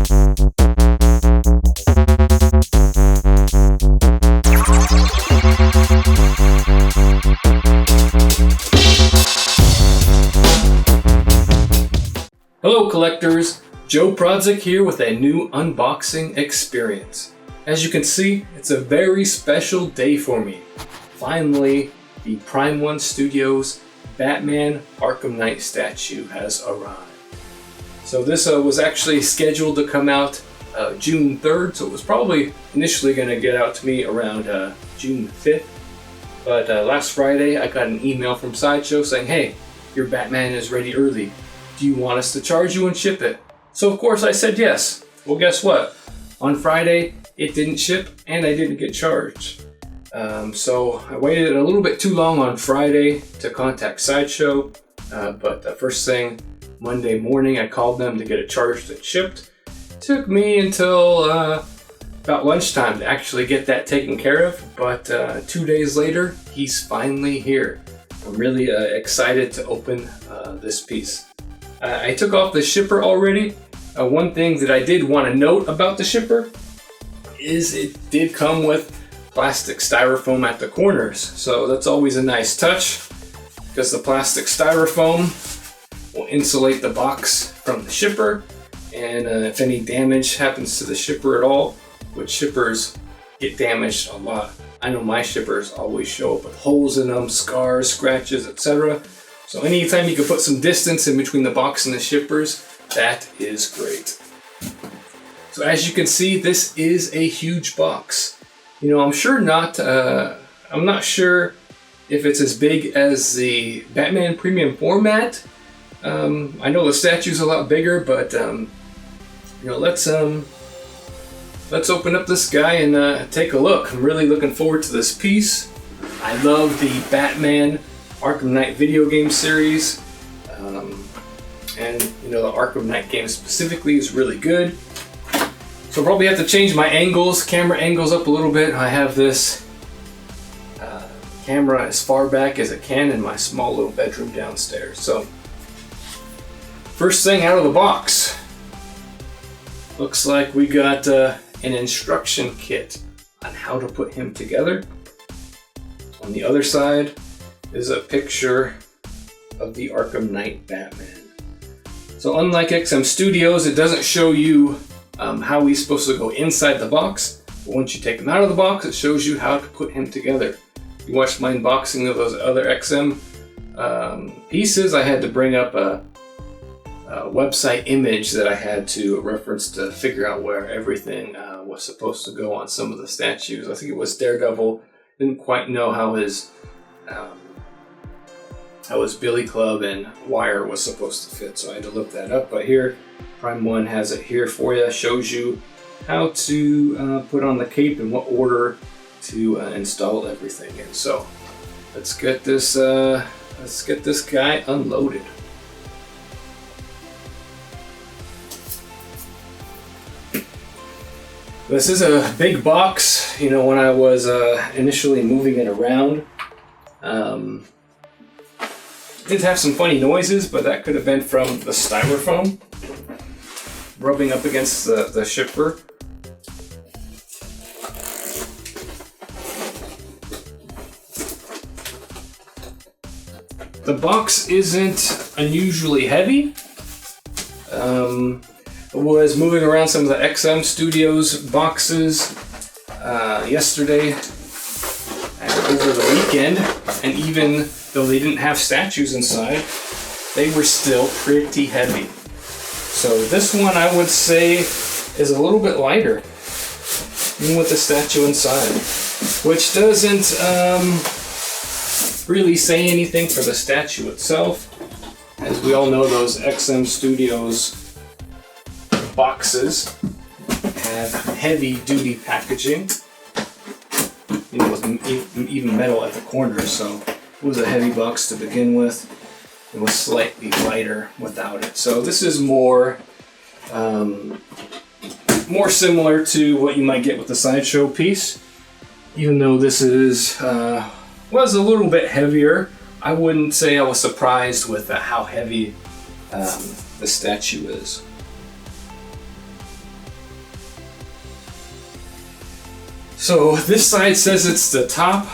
Hello collectors, Joe Prodzik here with a new unboxing experience. As you can see, it's a very special day for me. Finally, the Prime 1 Studios Batman Arkham Knight statue has arrived. So this was actually scheduled to come out June 3rd, so it was probably initially going to get out to me around June 5th. But last Friday I got an email from Sideshow saying, hey, your Batman is ready early. Do you want us to charge you and ship it? So of course I said yes. Well, guess what? On Friday, it didn't ship and I didn't get charged. So I waited a little bit too long on Friday to contact Sideshow, but the first thing Monday morning I called them to get it charged and shipped. It took me until about lunchtime to actually get that taken care of, but 2 days later, he's finally here. I'm really excited to open this piece. I took off the shipper already. One thing that I did want to note about the shipper is it did come with plastic styrofoam at the corners. So that's always a nice touch because the plastic styrofoam will insulate the box from the shipper. And if any damage happens to the shipper at all, which shippers get damaged a lot. I know my shippers always show up with holes in them, scars, scratches, etc. So anytime you can put some distance in between the box and the shippers, that is great. So as you can see, this is a huge box. You know, I'm not sure if it's as big as the Batman Premium format. I know the statue's a lot bigger, but you know, let's open up this guy and take a look. I'm really looking forward to this piece. I love the Batman Arkham Knight video game series, and you know, the Arkham Knight game specifically is really good. So I'll probably have to change my camera angles up a little bit. I have this camera as far back as it can in my small little bedroom downstairs. So first thing out of the box, looks like we got an instruction kit on how to put him together. On the other side is a picture of the Arkham Knight Batman. So unlike XM Studios, it doesn't show you how he's supposed to go inside the box. But once you take him out of the box, it shows you how to put him together. You watched my unboxing of those other XM pieces, I had to bring up a website image that I had to reference to figure out where everything was supposed to go on some of the statues. I think it was Daredevil. Didn't quite know how his Billy Club and wire was supposed to fit, so I had to look that up. But here, Prime 1 has it here for you. Shows you how to put on the cape and what order to install everything in. So let's get this guy unloaded. This is a big box. You know, when I was initially moving it around, it did have some funny noises, but that could have been from the styrofoam rubbing up against the shipper. The box isn't unusually heavy. I was moving around some of the XM Studios boxes yesterday and over the weekend, and even though they didn't have statues inside, they were still pretty heavy. So this one, I would say, is a little bit lighter, even with the statue inside, which doesn't really say anything for the statue itself. As we all know, those XM Studios boxes have heavy-duty packaging, you know, with even metal at the corners. So it was a heavy box to begin with. It was slightly lighter without it. So this is more similar to what you might get with the Sideshow piece. Even though this was a little bit heavier, I wouldn't say I was surprised with how heavy the statue is. So this side says it's the top,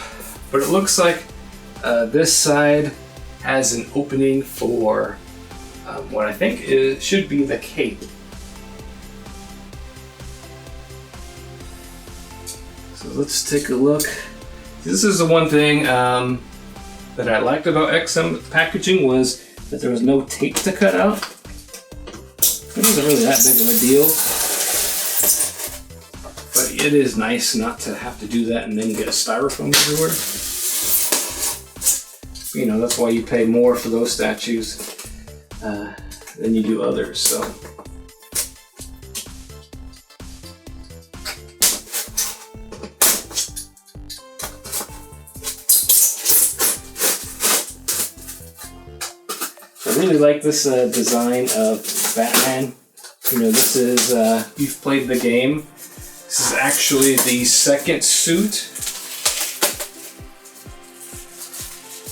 but it looks like this side has an opening for what I think should be the cape. So let's take a look. This is the one thing that I liked about XM packaging, was that there was no tape to cut out. It wasn't really that big of a deal, but it is nice not to have to do that and then get a styrofoam everywhere. You know, that's why you pay more for those statues than you do others. So. I really like this design of Batman. You know, this is, you've played the game. This is actually the second suit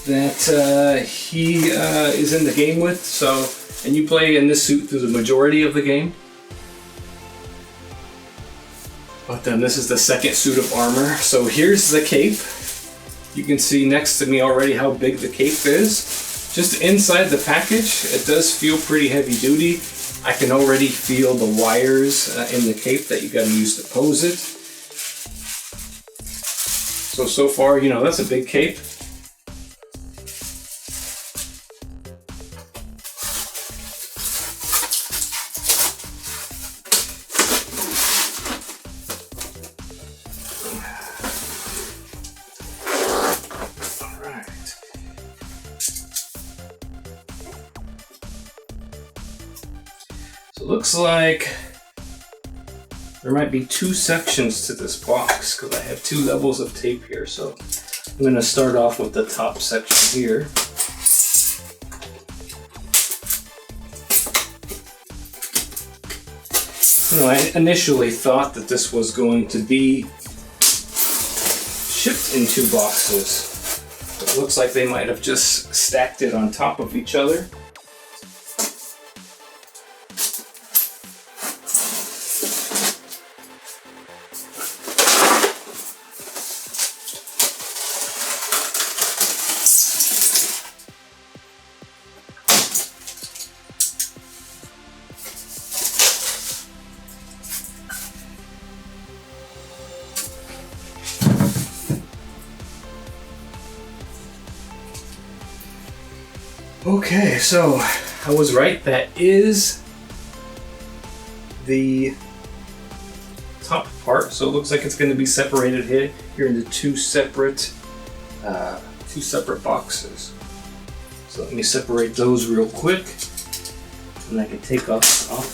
that he is in the game with. So, and you play in this suit through the majority of the game. But then this is the second suit of armor. So here's the cape. You can see next to me already how big the cape is. Just inside the package, it does feel pretty heavy duty. I can already feel the wires in the cape that you gotta use to pose it. So far, you know, that's a big cape. So it looks like there might be two sections to this box because I have two levels of tape here. So I'm going to start off with the top section here. You know, I initially thought that this was going to be shipped in two boxes. But it looks like they might have just stacked it on top of each other. Okay, so I was right. That is the top part. So it looks like it's going to be separated here into two separate boxes. So let me separate those real quick, and I can take off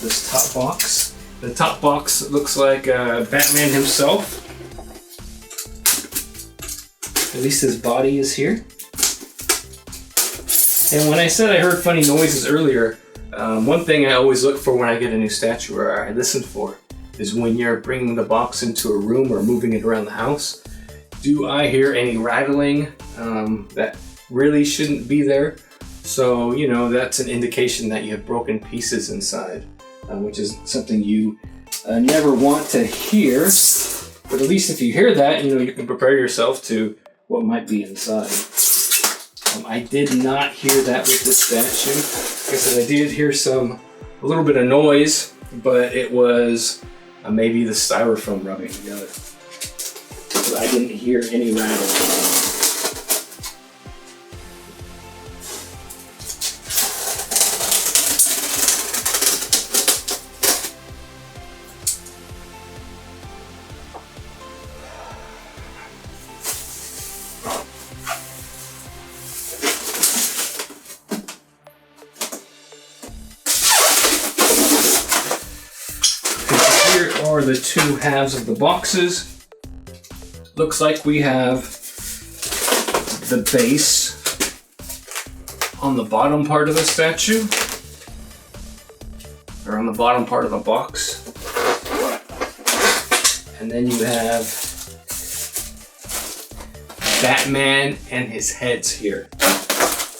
this top box. The top box looks like Batman himself. At least his body is here. And when I said I heard funny noises earlier, one thing I always look for when I get a new statue, or I listen for, is when you're bringing the box into a room or moving it around the house. Do I hear any rattling that really shouldn't be there? So, you know, that's an indication that you have broken pieces inside, which is something you never want to hear. But at least if you hear that, you know, you can prepare yourself to what might be inside. I did not hear that with this statue. Like I said, I did hear a little bit of noise, but it was maybe the styrofoam rubbing together. So I didn't hear any rattling. Here are the two halves of the boxes. Looks like we have the base on the bottom part of the statue, or on the bottom part of the box. And then you have Batman and his heads here.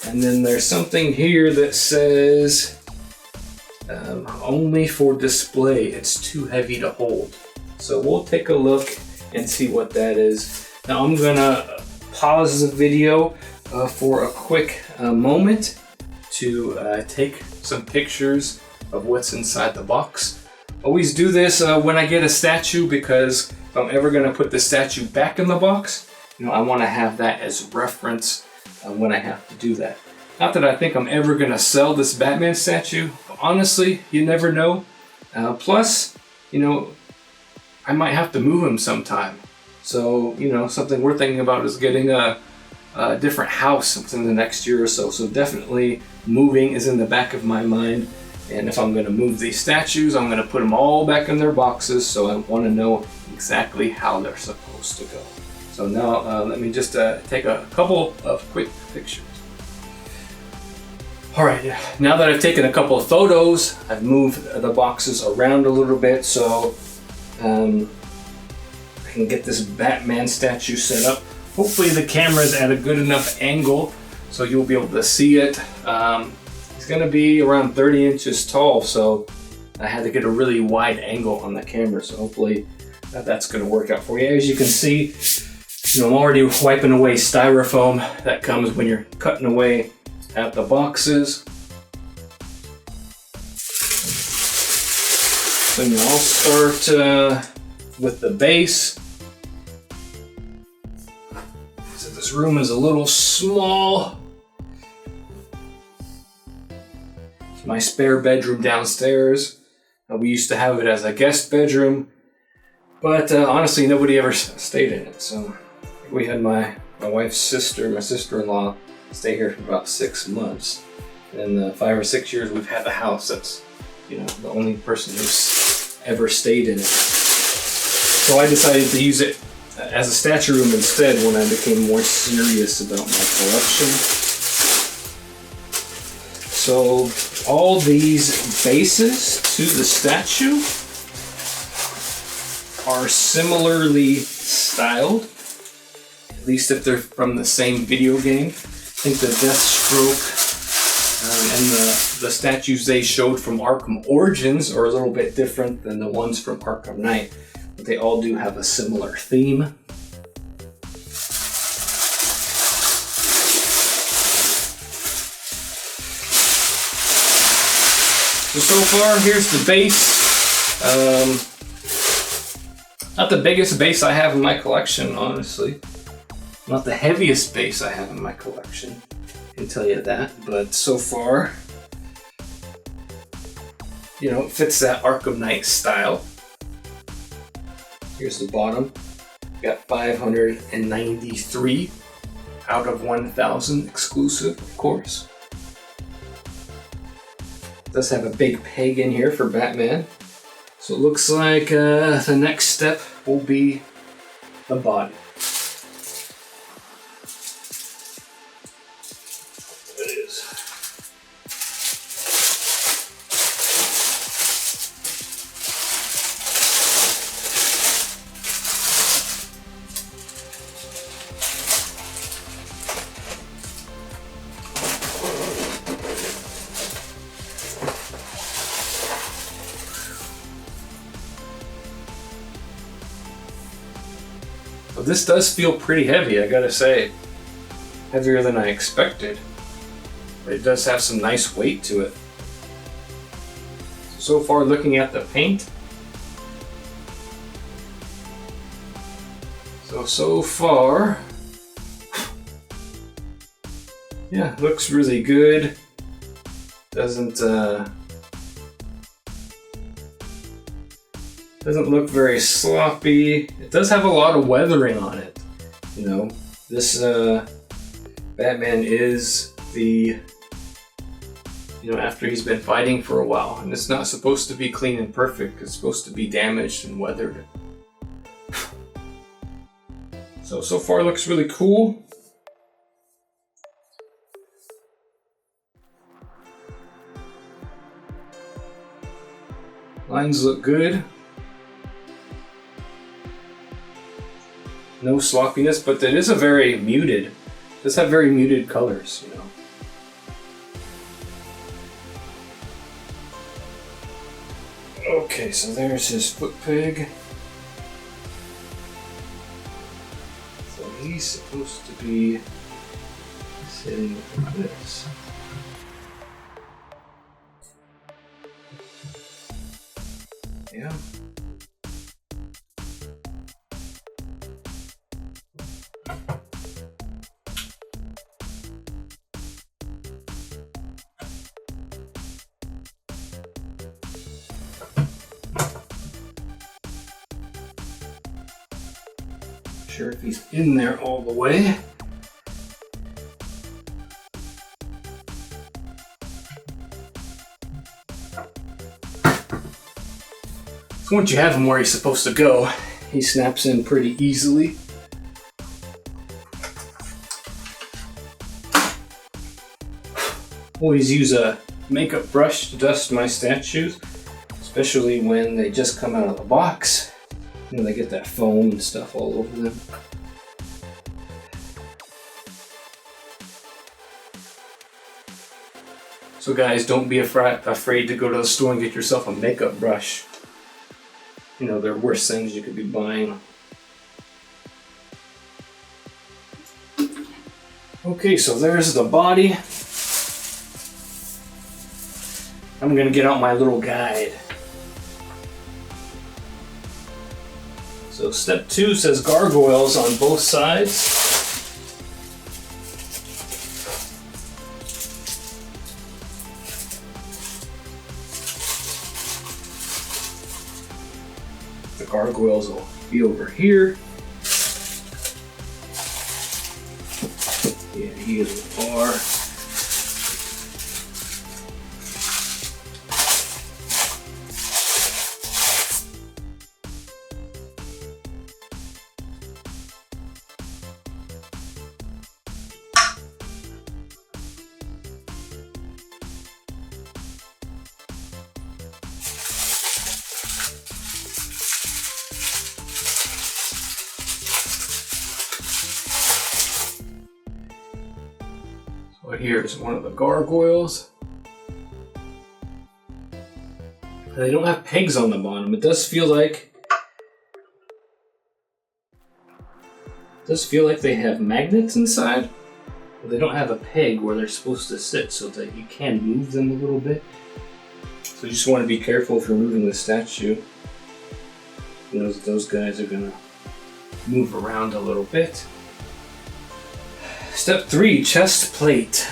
And then there's something here that says only for display, it's too heavy to hold. So we'll take a look and see what that is. Now I'm gonna pause the video for a quick moment to take some pictures of what's inside the box. Always do this when I get a statue, because if I'm ever gonna put the statue back in the box, I want to have that as reference when I have to do that. Not that I think I'm ever gonna sell this Batman statue, but honestly, you never know. Plus, I might have to move him sometime. So, something we're thinking about is getting a different house within the next year or so. So definitely moving is in the back of my mind. And if I'm going to move these statues, I'm going to put them all back in their boxes. So I want to know exactly how they're supposed to go. So now let me just take a couple of quick pictures. All right, now that I've taken a couple of photos, I've moved the boxes around a little bit so I can get this Batman statue set up. Hopefully the camera's at a good enough angle so you'll be able to see it. It's gonna be around 30 inches tall, so I had to get a really wide angle on the camera, so hopefully that's gonna work out for you. As you can see, I'm already wiping away styrofoam that comes when you're cutting away at the boxes. Then I'll start with the base. So this room is a little small. It's my spare bedroom downstairs. We used to have it as a guest bedroom, but honestly nobody ever stayed in it. So we had my wife's sister, my sister-in-law, stay here for about 6 months. In the 5 or 6 years we've had the house, that's the only person who's ever stayed in it. So I decided to use it as a statue room instead when I became more serious about my collection. So all these bases to the statue are similarly styled, at least if they're from the same video game. I think the Deathstroke and the statues they showed from Arkham Origins are a little bit different than the ones from Arkham Knight, but they all do have a similar theme. So far, here's the base. Not the biggest base I have in my collection, honestly. Not the heaviest base I have in my collection, I can tell you that, but so far, it fits that Arkham Knight style. Here's the bottom. Got 593 out of 1,000 exclusive, of course. It does have a big peg in here for Batman. So it looks like the next step will be the body. This does feel pretty heavy, I gotta say. Heavier than I expected. But it does have some nice weight to it. So far, looking at the paint. So far. Yeah, looks really good. Doesn't look very sloppy. It does have a lot of weathering on it. This Batman is the, after he's been fighting for a while, and it's not supposed to be clean and perfect. It's supposed to be damaged and weathered. So far looks really cool. Lines look good. No sloppiness, but it is a very muted. It does have very muted colors, Okay, so there's his foot peg. he's supposed to be sitting like this. Yeah. Sure if he's in there all the way. So once you have him where he's supposed to go, he snaps in pretty easily. Always use a makeup brush to dust my statues, especially when they just come out of the box. You know, they get that foam and stuff all over them. So guys, don't be afraid to go to the store and get yourself a makeup brush. You know, there are worse things you could be buying. Okay, so there's the body. I'm gonna get out my little guide. So step 2 says gargoyles on both sides. The gargoyles will be over here. Yeah, he is a bar. So here's one of the gargoyles. They don't have pegs on the bottom. It does feel like they have magnets inside, but they don't have a peg where they're supposed to sit so that you can move them a little bit. So you just want to be careful if you're moving the statue. You know, those guys are gonna move around a little bit. Step 3, chest plate.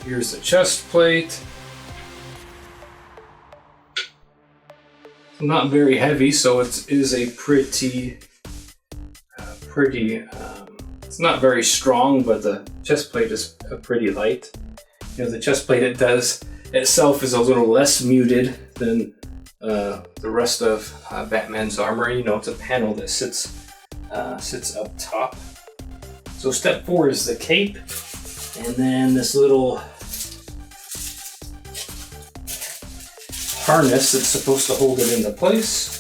Here's the chest plate. Not very heavy, so it is a pretty, it's not very strong, but the chest plate is pretty light. You know, the chest plate itself is a little less muted than the rest of Batman's armor. You know, it's a panel that sits up top. So step 4 is the cape, and then this little harness that's supposed to hold it into place.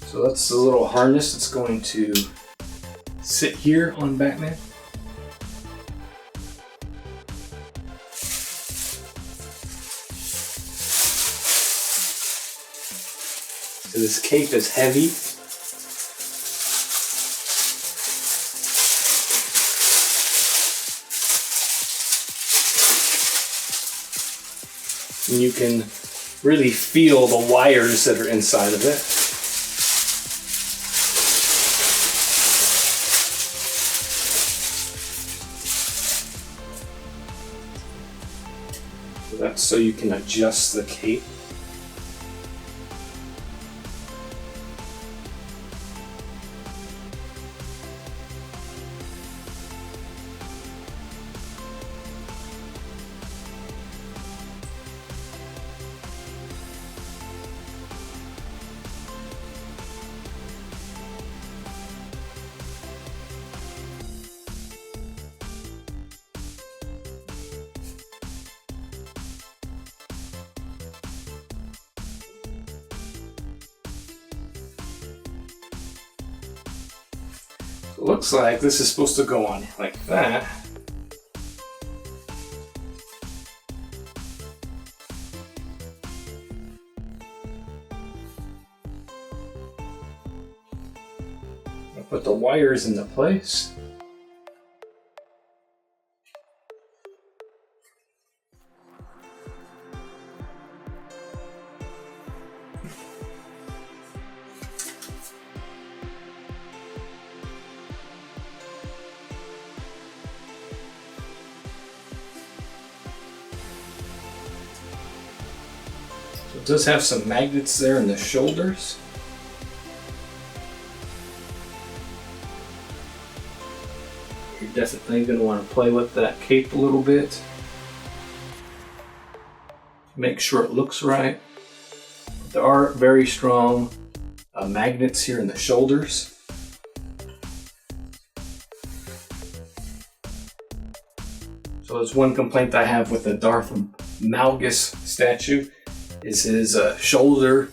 So that's the little harness that's going to sit here on Batman. So this cape is heavy. And you can really feel the wires that are inside of it. So that's so you can adjust the cape. It looks like this is supposed to go on like that. I'll put the wires into place. It does have some magnets there in the shoulders. You're definitely going to want to play with that cape a little bit. Make sure it looks right. There are very strong magnets here in the shoulders. So there's one complaint I have with the Darth Malgus statue. Is his shoulder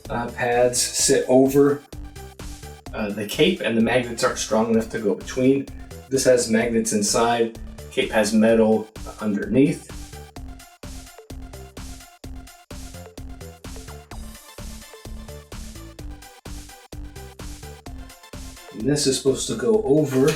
pads sit over the cape and the magnets aren't strong enough to go between. This has magnets inside, cape has metal underneath. And this is supposed to go over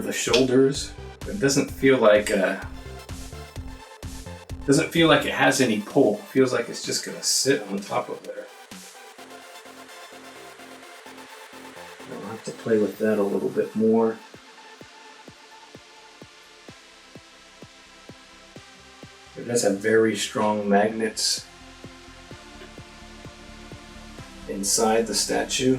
the shoulders. It doesn't feel like it has any pull. It feels like it's just gonna sit on top of there. I'll have to play with that a little bit more. It does have very strong magnets inside the statue.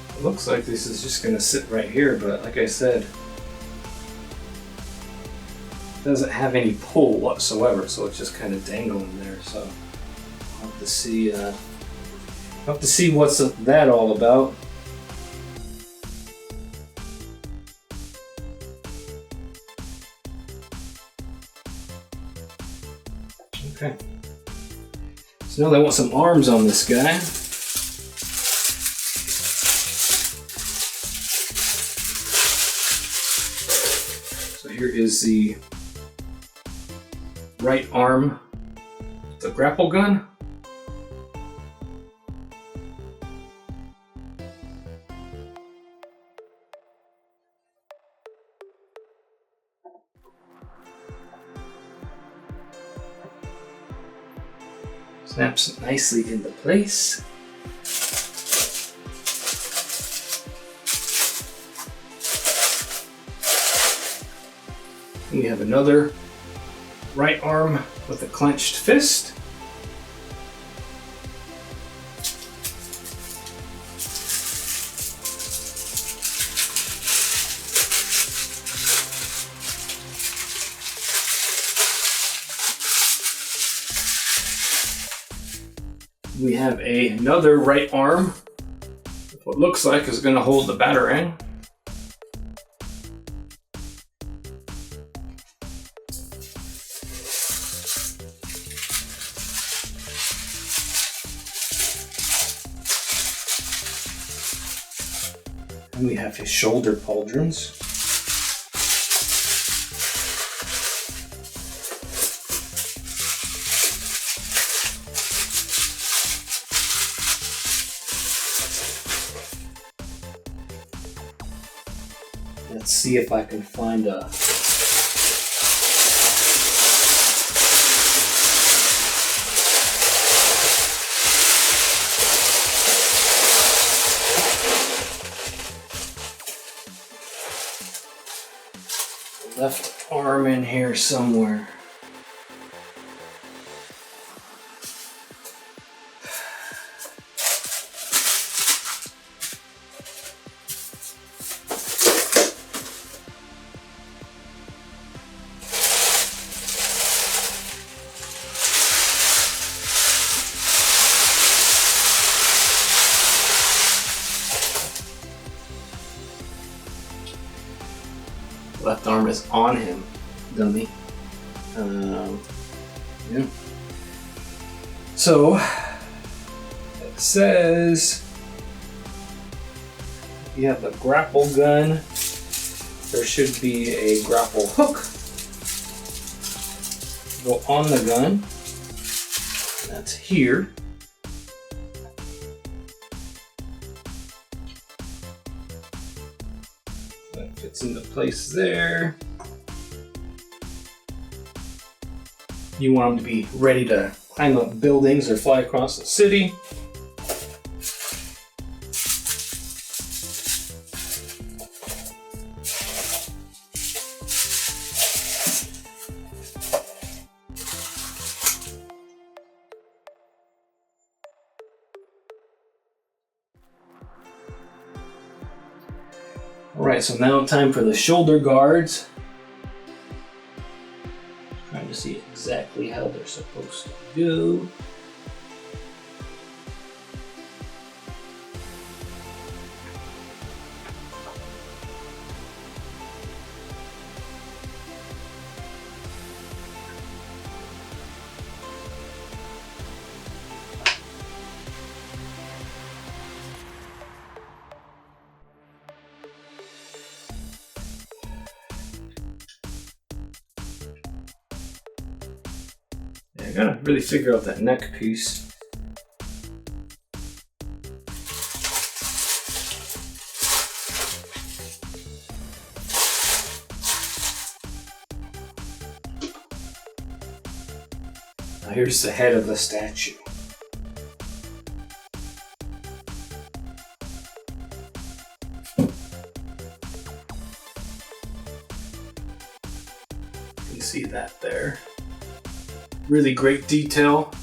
It looks like this is just going to sit right here, but like I said, it doesn't have any pull whatsoever, so it's just kind of dangling there. So I'll have to see. What's that all about. Okay. So now they want some arms on this guy. Here is the right arm, the grapple gun. Snaps nicely into place. We have another right arm with a clenched fist. We have another right arm with what looks like is going to hold the Batarang. And we have his shoulder pauldrons. Let's see if I can find a left arm in here somewhere. left arm is on him, dummy. Yeah. So it says you have the grapple gun. There should be a grapple hook. Go on the gun. That's here. That fits into place there. You want them to be ready to climb up buildings or fly across the city. Alright, so now time for the shoulder guards. Trying to see exactly how they're supposed to go. I gotta really figure out that neck piece. Now here's the head of the statue. You see that there. Really great detail.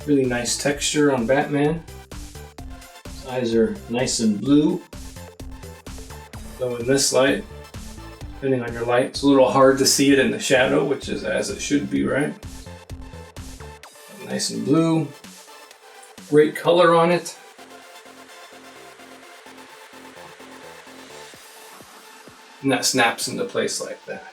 Really nice texture on Batman. His eyes are nice and blue. Though in this light, depending on your light, it's a little hard to see it in the shadow, which is as it should be, right? Nice and blue. Great color on it. And that snaps into place like that.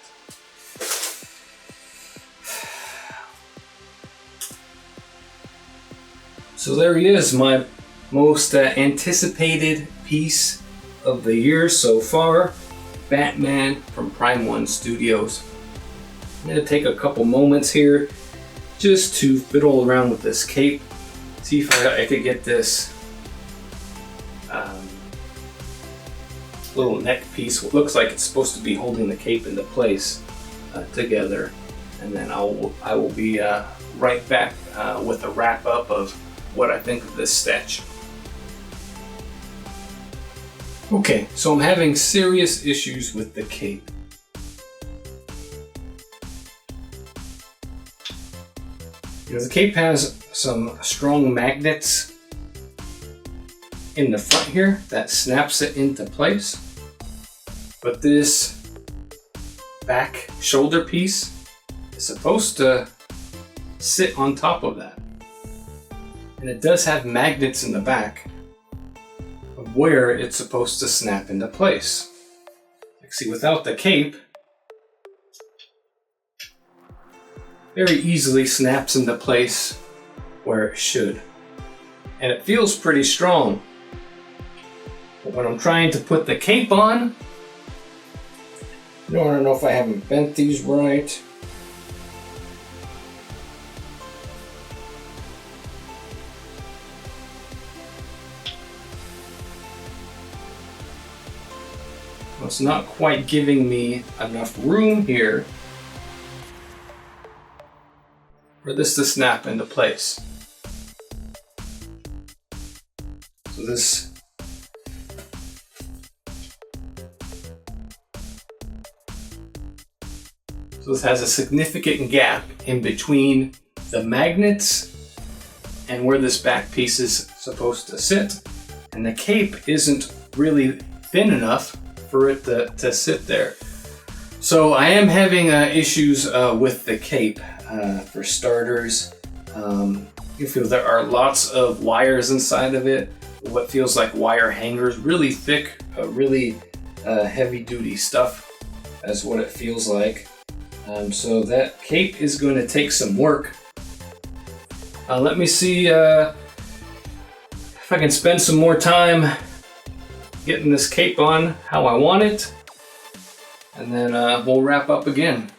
So there he is, my most anticipated piece of the year so far, Batman from Prime 1 Studios. I'm going to take a couple moments here just to fiddle around with this cape, see if I could get this little neck piece, what looks like it's supposed to be holding the cape into place together. And then I will be right back with a wrap up of what I think of this statue. Okay, so I'm having serious issues with the cape. You know, the cape has some strong magnets in the front here that snaps it into place. But this back shoulder piece is supposed to sit on top of that. And it does have magnets in the back of where it's supposed to snap into place. Like, see, without the cape, very easily snaps into place where it should. And it feels pretty strong. But when I'm trying to put the cape on, I don't know if I haven't bent these right. It's not quite giving me enough room here for this to snap into place. So this has a significant gap in between the magnets and where this back piece is supposed to sit, and the cape isn't really thin enough for it to sit there. So I am having issues with the cape. For starters, you feel there are lots of wires inside of it, what feels like wire hangers, really thick, really heavy duty stuff That's what it feels like. So that cape is going to take some work. Let me see if I can spend some more time getting this cape on how I want it, and then we'll wrap up again.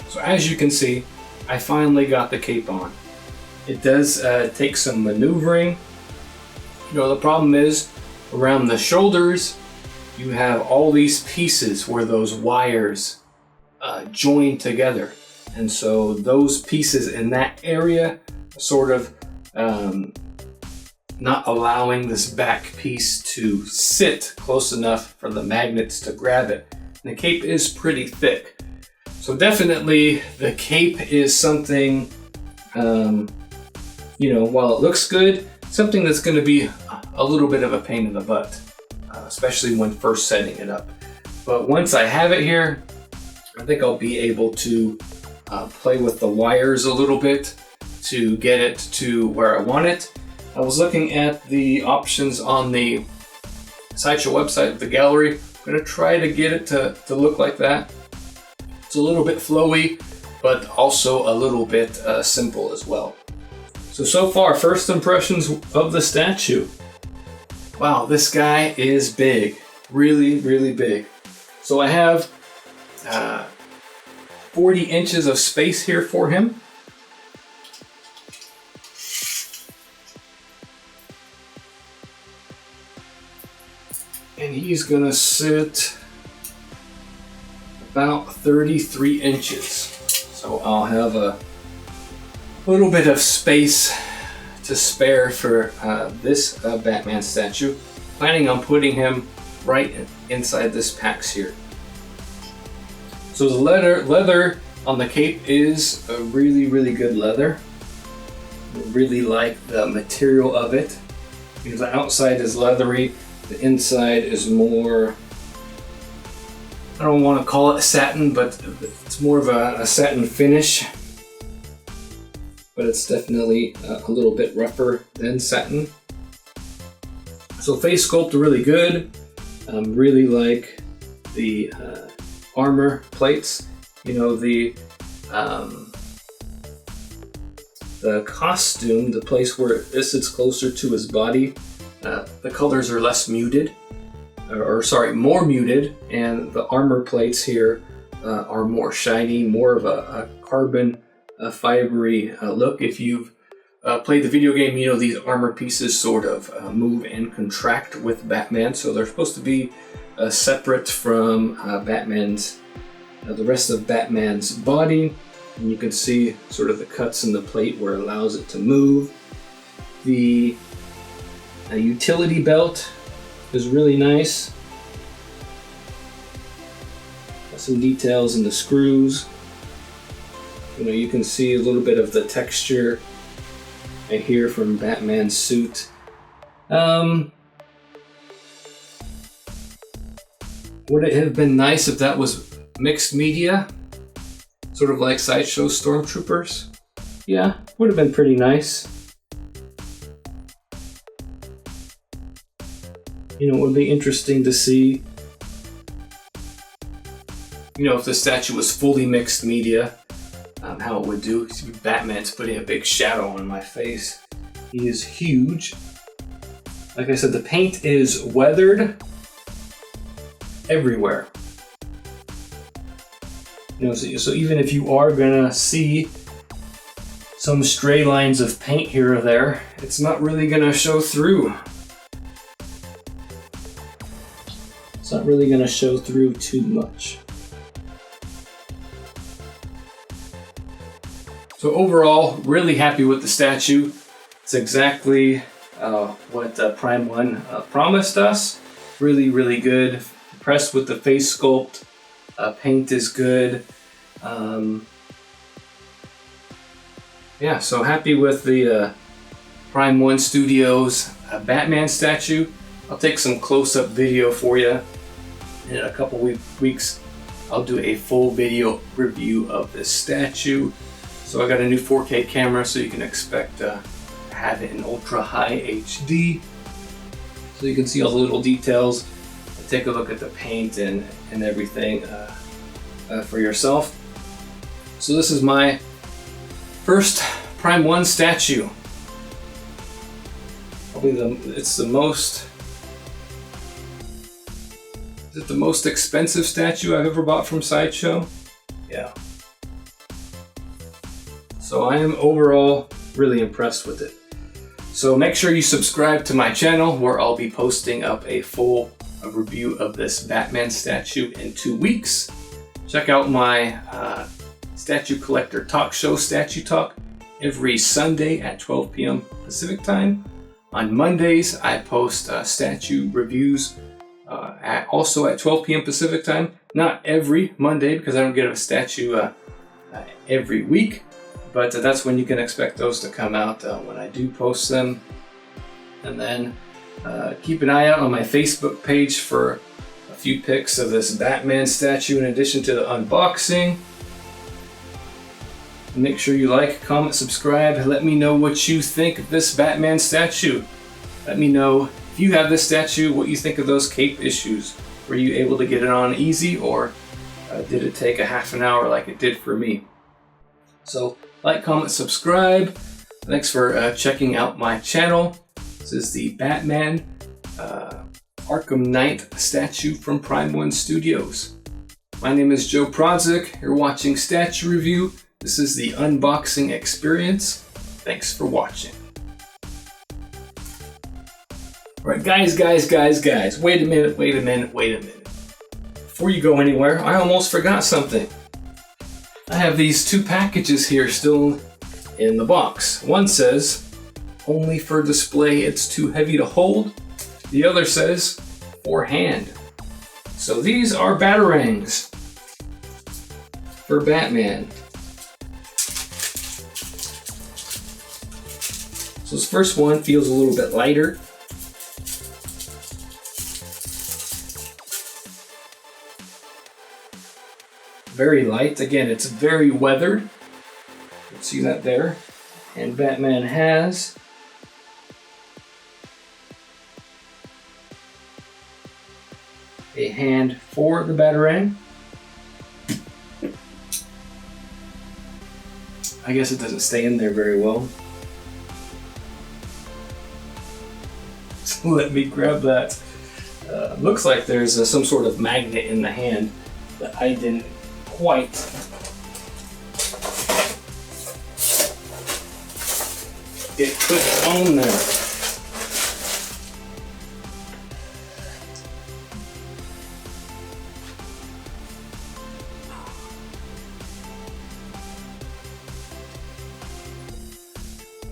So as you can see, I finally got the cape on. It does take some maneuvering. You know, the problem is around the shoulders, you have all these pieces where those wires join together. And so those pieces in that area are sort of not allowing this back piece to sit close enough for the magnets to grab it. And the cape is pretty thick. So definitely the cape is something, you know, while it looks good, something that's going to be a little bit of a pain in the butt, especially when first setting it up. But once I have it here, I think I'll be able to play with the wires a little bit to get it to where I want it. I was looking at the options on the Sideshow website, the gallery. I'm going to try to get it to look like that. It's a little bit flowy, but also a little bit simple as well. So far, first impressions of the statue. Wow, this guy is big. Really, really big. So I have 40 inches of space here for him. And he's gonna sit about 33 inches. So I'll have a little bit of space to spare for this Batman statue. Planning on putting him right inside this PAX here. So the leather on the cape is a really, really good leather. I really like the material of it, because the outside is leathery, the inside is more, I don't want to call it satin, but it's more of a satin finish. But it's definitely a little bit rougher than satin. So face sculpt really good. Really like the armor plates. You know, the costume, the place where this sits closer to his body, the colors are less muted, or sorry, more muted, and the armor plates here are more shiny, more of a carbon fibery look. If you've played the video game, you know these armor pieces sort of move and contract with Batman, so they're supposed to be separate from Batman's, the rest of Batman's body. And you can see sort of the cuts in the plate where it allows it to move. The utility belt is really nice. Got some details in the screws. You know, you can see a little bit of the texture right here from Batman's suit. Would it have been nice if that was mixed media? Sort of like Sideshow Stormtroopers? Yeah, would have been pretty nice. You know, it would be interesting to see, you know, if the statue was fully mixed media, how it would do. Batman's putting a big shadow on my face. He is huge. Like I said, the paint is weathered everywhere. You know, so even if you are gonna see some stray lines of paint here or there, it's not really gonna show through. It's not really gonna show through too much. So overall, really happy with the statue. It's exactly what Prime 1 promised us. Really, really good. Impressed with the face sculpt. Paint is good. Yeah, so happy with the Prime 1 Studios Batman statue. I'll take some close-up video for you. In a couple weeks, I'll do a full video review of this statue. So I got a new 4K camera, so you can expect to have it in ultra high HD. So you can see all the little details. Take a look at the paint and everything for yourself. So this is my first Prime 1 statue. Probably it's the most. Is it the most expensive statue I've ever bought from Sideshow? Yeah. So I am overall really impressed with it. So make sure you subscribe to my channel where I'll be posting up a full review of this Batman statue in 2 weeks. Check out my Statue Collector Talk Show, Statue Talk, every Sunday at 12 p.m. Pacific Time. On Mondays, I post statue reviews also at 12 p.m. Pacific Time. Not every Monday because I don't get a statue every week, but that's when you can expect those to come out when I do post them. And then keep an eye out on my Facebook page for a few pics of this Batman statue in addition to the unboxing. Make sure you like, comment, subscribe. Let me know what you think of this Batman statue. Let me know if you have this statue, what you think of those cape issues. Were you able to get it on easy, or did it take a half an hour like it did for me? So like, comment, subscribe. Thanks for checking out my channel. This is the Batman Arkham Knight statue from Prime 1 Studios. My name is Joe Prodzik. You're watching Statue Review. This is the unboxing experience. Thanks for watching. Alright, guys. Wait a minute. Before you go anywhere, I almost forgot something. I have these 2 packages here still in the box. One says, only for display, it's too heavy to hold. The other says, for hand. So these are Batarangs for Batman. So this first one feels a little bit lighter. Very light. Again, it's very weathered. You can see that there. And Batman has a hand for the Batarang. I guess it doesn't stay in there very well. So let me grab that. Looks like there's some sort of magnet in the hand that I didn't quite get put on there.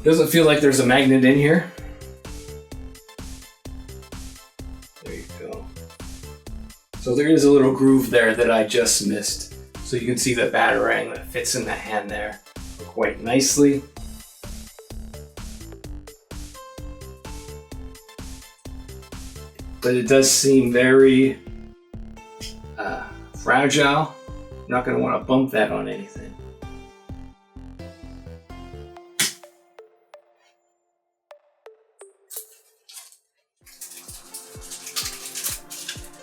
Doesn't feel like there's a magnet in here. There you go. So there is a little groove there that I just missed. So you can see the Batarang that fits in the hand there quite nicely. But it does seem very fragile. I'm not going to want to bump that on anything.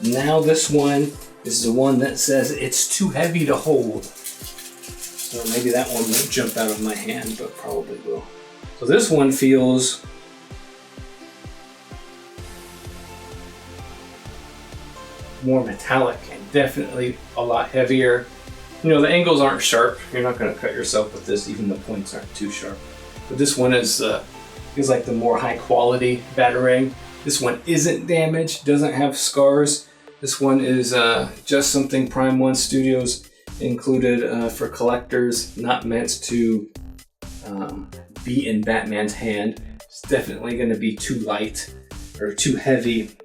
Now this one is the one that says it's too heavy to hold. So maybe that one won't jump out of my hand, but probably will. So this one feels more metallic and definitely a lot heavier. You know, the angles aren't sharp. You're not going to cut yourself with this. Even the points aren't too sharp. But this one is feels like the more high quality Batarang. This one isn't damaged, doesn't have scars. This one is just something Prime 1 Studios included for collectors, not meant to be in Batman's hand. It's definitely going to be too light or too heavy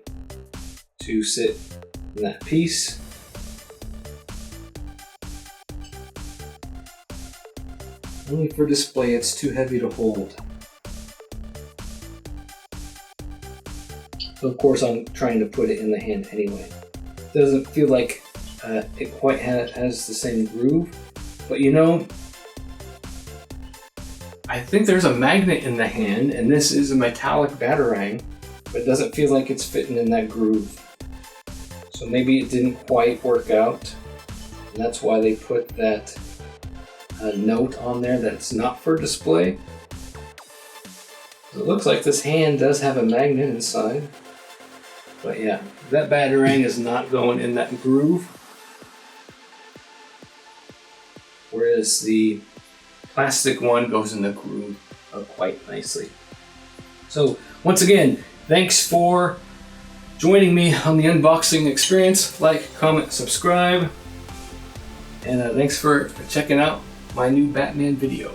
to sit in that piece. Only for display, it's too heavy to hold. So of course I'm trying to put it in the hand anyway. Doesn't feel like it quite has the same groove, but you know, I think there's a magnet in the hand, and this is a metallic Batarang, but it doesn't feel like it's fitting in that groove. So maybe it didn't quite work out, and that's why they put that note on there that it's not for display. It looks like this hand does have a magnet inside. But yeah, that Batarang is not going in that groove. Whereas the plastic one goes in the groove quite nicely. So once again, thanks for joining me on the unboxing experience. Like, comment, subscribe. And thanks for checking out my new Batman video.